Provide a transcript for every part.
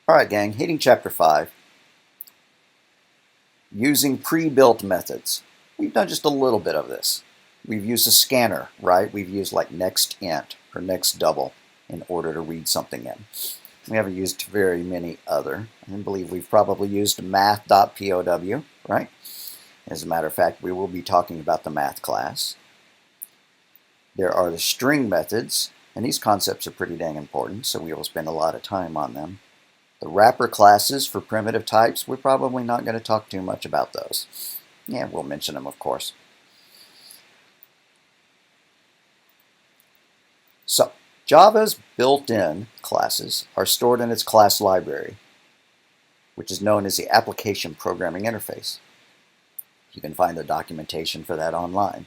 Alright gang, hitting chapter 5. Using pre-built methods. We've done just a little bit of this. We've used a scanner, right? We've used like next int or next double in order to read something in. We haven't used very many other. I believe we've probably used math.pow, right? As a matter of fact, we will be talking about the math class. There are the string methods, and these concepts are pretty dang important, so we will spend a lot of time on them. The wrapper classes for primitive types, we're probably not going to talk too much about those. Yeah, we'll mention them, of course. So, Java's built-in classes are stored in its class library, which is known as the Application Programming Interface. You can find the documentation for that online.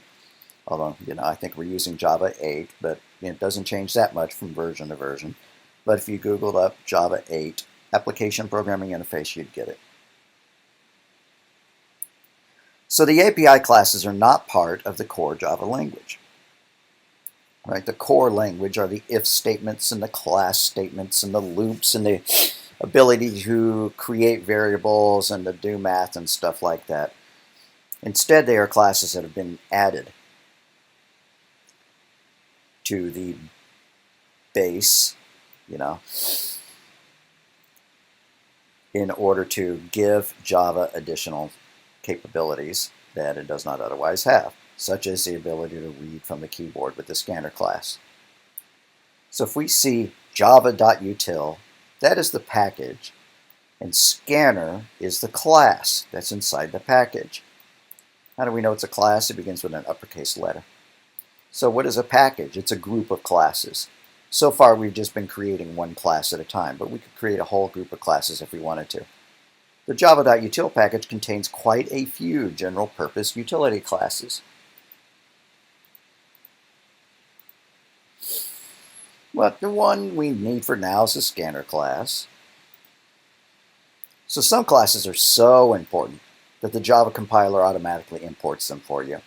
Although, I think we're using Java 8, but it doesn't change that much from version to version. But if you Googled up Java 8, Application Programming Interface, you'd get it. So the API classes are not part of the core Java language. Right? The core language are the if statements and the class statements and the loops and the ability to create variables and to do math and stuff like that. Instead, they are classes that have been added to the base, in order to give Java additional capabilities that it does not otherwise have, such as the ability to read from the keyboard with the scanner class. So if we see java.util, that is the package, and scanner is the class that's inside the package. How do we know it's a class? It begins with an uppercase letter. So what is a package? It's a group of classes. So far we've just been creating one class at a time, but we could create a whole group of classes if we wanted to. The java.util package contains quite a few general purpose utility classes. But the one we need for now is the scanner class. So some classes are so important that the Java compiler automatically imports them for you.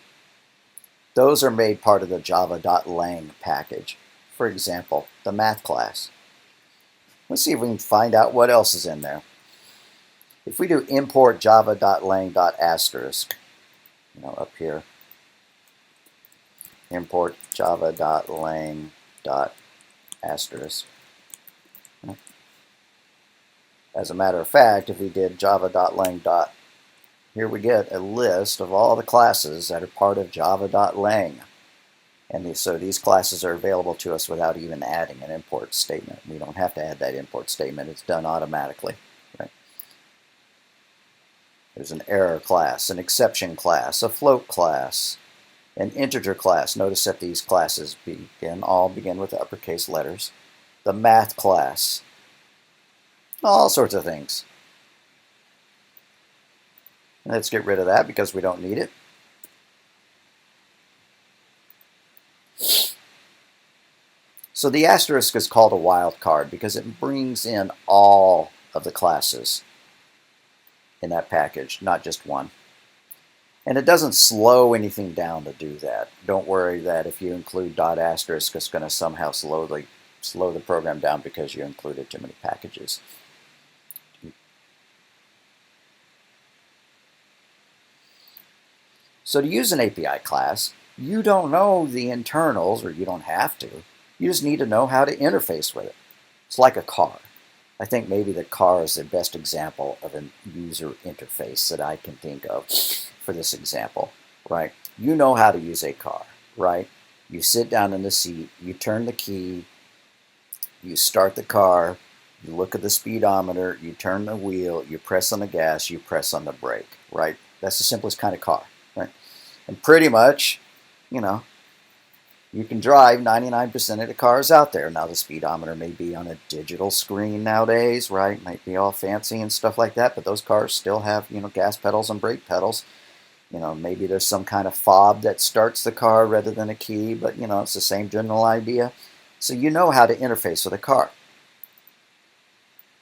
Those are made part of the java.lang package. For example, the math class. Let's see if we can find out what else is in there. If we do import java.lang.asterisk, up here, import java.lang.asterisk. As a matter of fact, if we did java.lang. Here we get a list of all the classes that are part of java.lang. And so these classes are available to us without even adding an import statement. We don't have to add that import statement. It's done automatically. Right? There's an error class, an exception class, a float class, an integer class. Notice that these classes all begin with uppercase letters. The math class. All sorts of things. Let's get rid of that because we don't need it. So the asterisk is called a wildcard because it brings in all of the classes in that package, not just one. And it doesn't slow anything down to do that. Don't worry that if you include .asterisk, it's going to somehow slow the program down because you included too many packages. So to use an API class, you don't know the internals, or you don't have to. You just need to know how to interface with it. It's like a car. I think maybe the car is the best example of a user interface that I can think of for this example, right? You know how to use a car, right? You sit down in the seat, you turn the key, you start the car, you look at the speedometer, you turn the wheel, you press on the gas, you press on the brake, right? That's the simplest kind of car, right? And pretty much, you can drive 99% of the cars out there. Now the speedometer may be on a digital screen nowadays, right? Might be all fancy and stuff like that, but those cars still have, gas pedals and brake pedals. Maybe there's some kind of fob that starts the car rather than a key, but it's the same general idea. So you know how to interface with a car.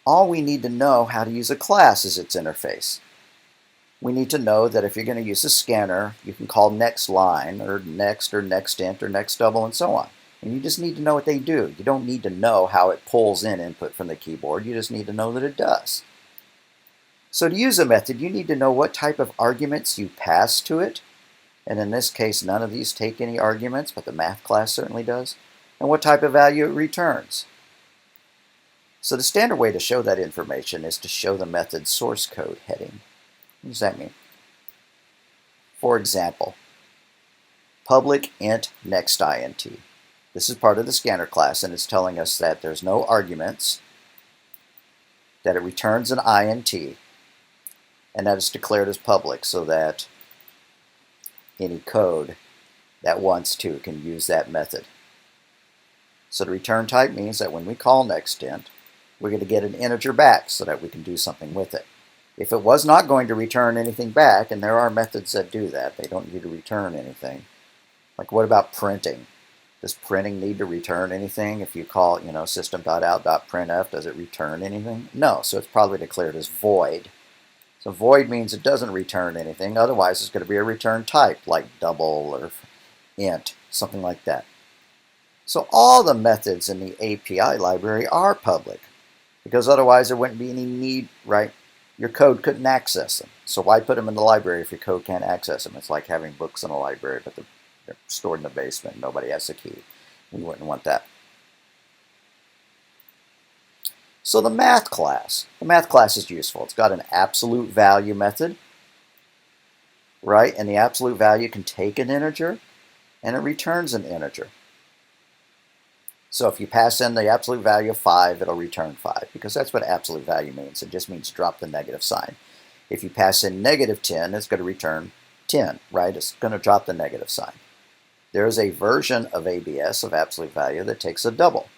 All we need to know how to use a class is its interface. We need to know that if you're going to use a scanner, you can call next line or next int or next double and so on. And you just need to know what they do. You don't need to know how it pulls in input from the keyboard. You just need to know that it does. So to use a method, you need to know what type of arguments you pass to it. And in this case, none of these take any arguments, but the math class certainly does. And what type of value it returns. So the standard way to show that information is to show the method's source code heading. What does that mean? For example, public int next int. This is part of the scanner class, and it's telling us that there's no arguments, that it returns an int, and that it's declared as public so that any code that wants to can use that method. So the return type means that when we call nextInt, we're going to get an integer back so that we can do something with it. If it was not going to return anything back, and there are methods that do that, they don't need to return anything. Like what about printing? Does printing need to return anything? If you call, system.out.printf, does it return anything? No, so it's probably declared as void. So void means it doesn't return anything. Otherwise, it's going to be a return type, like double or int, something like that. So all the methods in the API library are public, because otherwise there wouldn't be any need, right? Your code couldn't access them. So why put them in the library if your code can't access them? It's like having books in a library, but they're stored in the basement. Nobody has a key. We wouldn't want that. So the math class is useful. It's got an absolute value method, right? And the absolute value can take an integer, and it returns an integer. So if you pass in the absolute value of 5, it'll return 5, because that's what absolute value means. It just means drop the negative sign. If you pass in negative 10, it's going to return 10, right? It's going to drop the negative sign. There's a version of ABS, of absolute value, that takes a double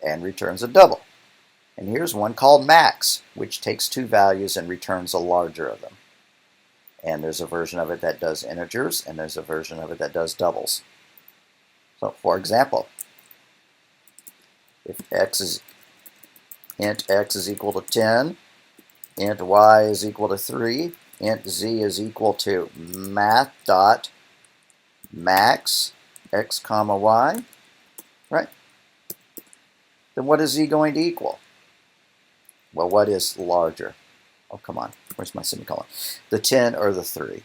and returns a double. And here's one called max, which takes two values and returns a larger of them. And there's a version of it that does integers, and there's a version of it that does doubles. So, for example, if int x is equal to 10, int y is equal to 3, int z is equal to math dot max x comma y, right? Then what is z going to equal? Well, what is larger? Oh, come on. Where's my semicolon? The 10 or the 3?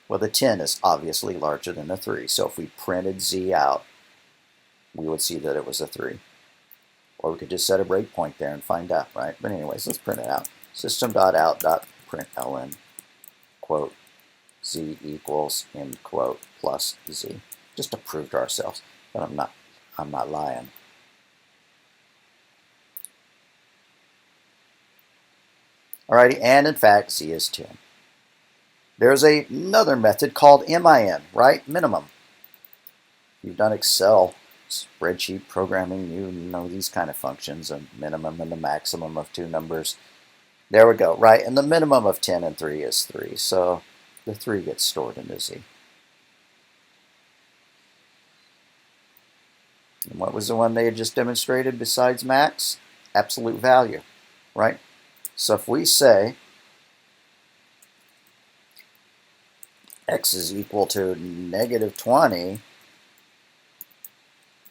Well, the 10 is obviously larger than the 3. So if we printed z out, we would see that it was a 3. Or we could just set a breakpoint there and find out, right? But anyways, let's print it out. System.out.println, quote, z equals, end quote, plus z. Just to prove to ourselves that I'm not lying. Alrighty, and in fact, z is 10. There's another method called min, right? Minimum. If you've done Excel spreadsheet programming, you know these kind of functions, a minimum and the maximum of two numbers. There we go, right? And the minimum of 10 and 3 is 3, so the 3 gets stored into z. And what was the one they had just demonstrated besides max? Absolute value, right? So if we say x is equal to negative 20,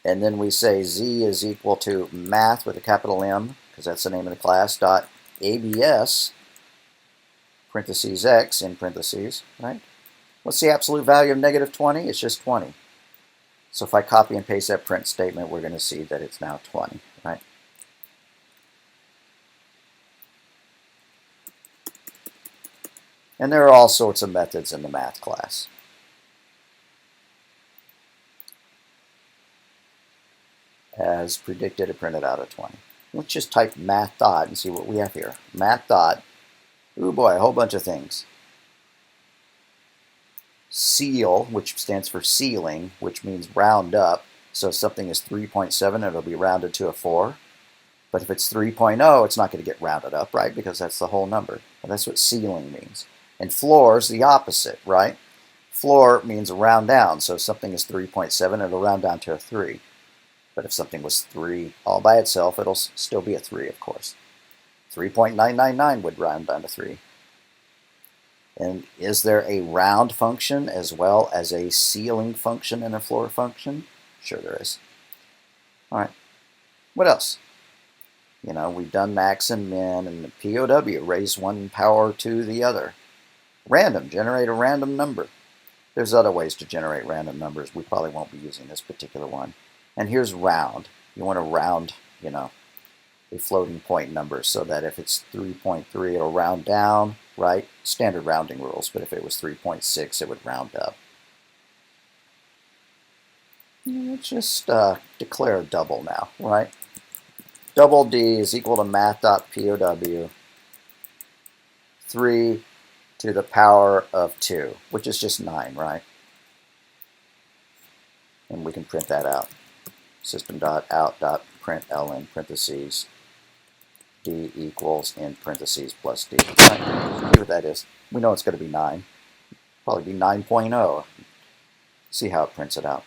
and then we say z is equal to math with a capital M, because that's the name of the class, dot abs, parentheses x in parentheses, right? What's the absolute value of negative 20? It's just 20. So if I copy and paste that print statement, we're going to see that it's now 20, right? And there are all sorts of methods in the math class. As predicted, it printed out a 20. Let's just type math dot and see what we have here. Math dot, oh boy, a whole bunch of things. Ceil, which stands for ceiling, which means round up. So if something is 3.7, it'll be rounded to a 4. But if it's 3.0, it's not going to get rounded up, right? Because that's the whole number. And that's what ceiling means. And floor is the opposite, right? Floor means round down. So if something is 3.7, it'll round down to a 3. But if something was 3 all by itself, it'll still be a 3, of course. 3.999 would round down to 3. And is there a round function as well as a ceiling function and a floor function? Sure there is. All right. What else? You know, we've done max and min, and the POW, raise one power to the other. Random, generate a random number. There's other ways to generate random numbers. We probably won't be using this particular one. And here's round. You want to round, you know, a floating point number so that if it's 3.3, it'll round down, right? Standard rounding rules, but if it was 3.6, it would round up. Let's just declare a double now, right? Double D is equal to math.pow 3 to the power of 2, which is just 9, right? And we can print that out. System.out.println parentheses D equals in parentheses plus D. Right? See what that is. We know it's going to be 9. Probably be 9.0. See how it prints it out.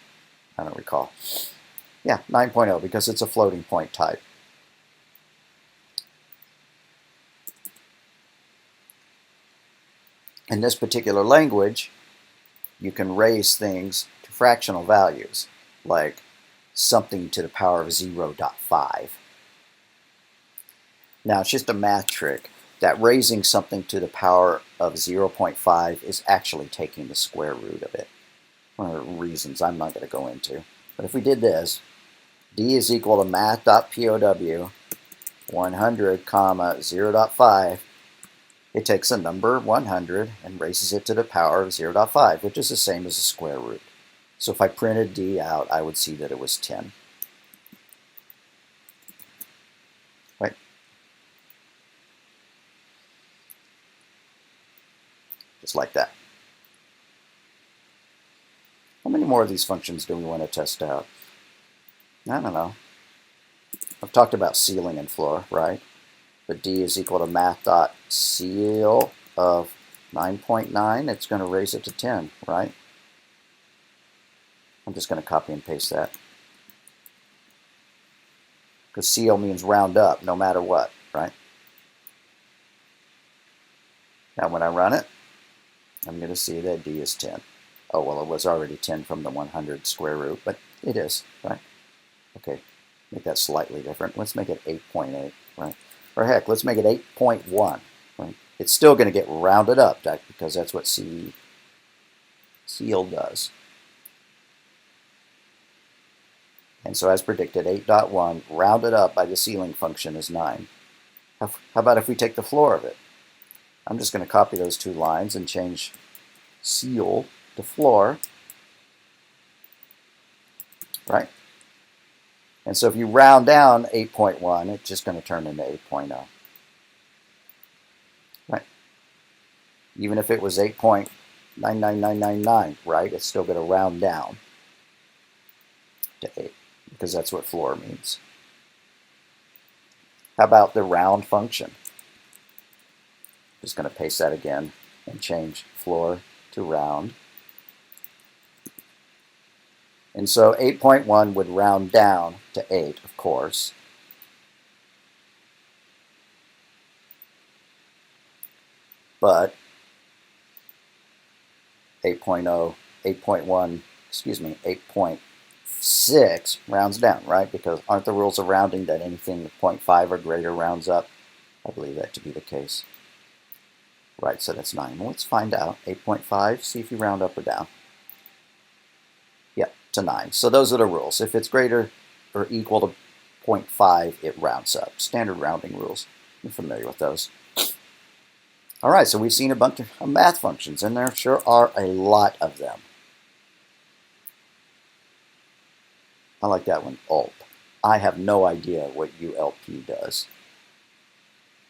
I don't recall. Yeah, 9.0 because it's a floating point type. In this particular language, you can raise things to fractional values, like something to the power of 0.5. Now, it's just a math trick that raising something to the power of 0.5 is actually taking the square root of it. One of the reasons I'm not going to go into. But if we did this, D is equal to math.pow 100, 0.5. It takes a number 100 and raises it to the power of 0.5, which is the same as the square root. So if I printed D out, I would see that it was 10. Right? Just like that. How many more of these functions do we want to test out? I don't know. I've talked about ceiling and floor, right? But D is equal to math.ceil of 9.9. It's going to raise it to 10, right? I'm just going to copy and paste that. Because ceil means round up, no matter what, right? Now when I run it, I'm going to see that D is 10. Oh, well, it was already 10 from the 100 square root, but it is, right? Okay, make that slightly different. Let's make it 8.8, right? Or heck, let's make it 8.1. Right? It's still going to get rounded up because that's what ceil does. And so as predicted, 8.1 rounded up by the ceiling function is 9. How about if we take the floor of it? I'm just going to copy those two lines and change ceil to floor. Right? And so if you round down 8.1, it's just going to turn into 8.0. Right? Even if it was 8.99999, right, it's still going to round down to 8 because that's what floor means. How about the round function? Just going to paste that again and change floor to round. And so 8.1 would round down to 8, of course. But 8.6 rounds down, right? Because aren't the rules of rounding that anything 0.5 or greater rounds up? I believe that to be the case. Right, so that's 9. Well, let's find out. 8.5, see if you round up or down. Yep, to 9. So those are the rules. If it's greater or equal to 0.5, it rounds up. Standard rounding rules. You're familiar with those. All right, so we've seen a bunch of math functions, and there sure are a lot of them. I like that one, ULP. I have no idea what ULP does.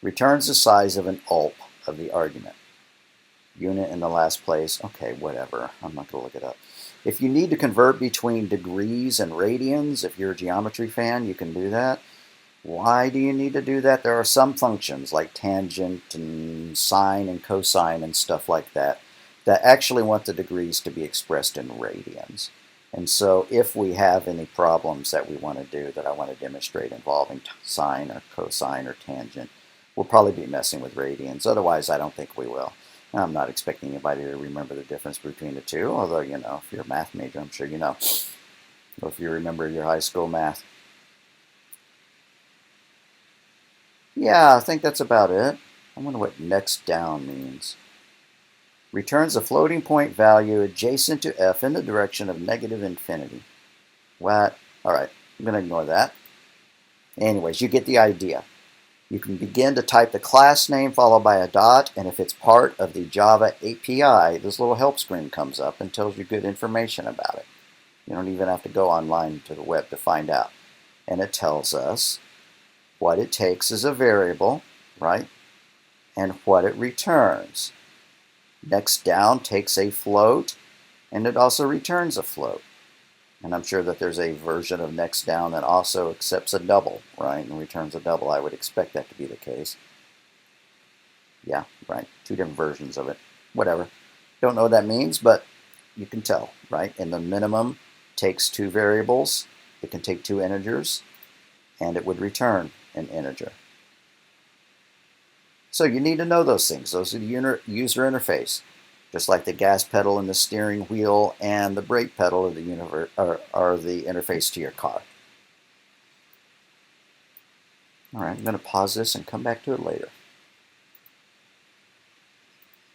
Returns the size of an ULP of the argument. Unit in the last place. Okay, whatever. I'm not going to look it up. If you need to convert between degrees and radians, if you're a geometry fan, you can do that. Why do you need to do that? There are some functions like tangent and sine and cosine and stuff like that that actually want the degrees to be expressed in radians. And so if we have any problems that we want to do that I want to demonstrate involving sine or cosine or tangent, we'll probably be messing with radians. Otherwise, I don't think we will. I'm not expecting anybody to remember the difference between the two, although, you know, if you're a math major, I'm sure you know. Or if you remember your high school math. Yeah, I think that's about it. I wonder what next down means. Returns a floating point value adjacent to f in the direction of negative infinity. What? All right, I'm going to ignore that. Anyways, you get the idea. You can begin to type the class name followed by a dot, and if it's part of the Java API, this little help screen comes up and tells you good information about it. You don't even have to go online to the web to find out. And it tells us what it takes as a variable, right? And what it returns. Next down takes a float, and it also returns a float. And I'm sure that there's a version of next down that also accepts a double, right, and returns a double. I would expect that to be the case. Yeah, right, 2 different versions of it. Whatever. Don't know what that means, but you can tell, right? And the minimum takes 2 variables. It can take 2 integers, and it would return an integer. So you need to know those things. Those are the user interface. Just like the gas pedal and the steering wheel and the brake pedal are the interface to your car. All right, I'm going to pause this and come back to it later.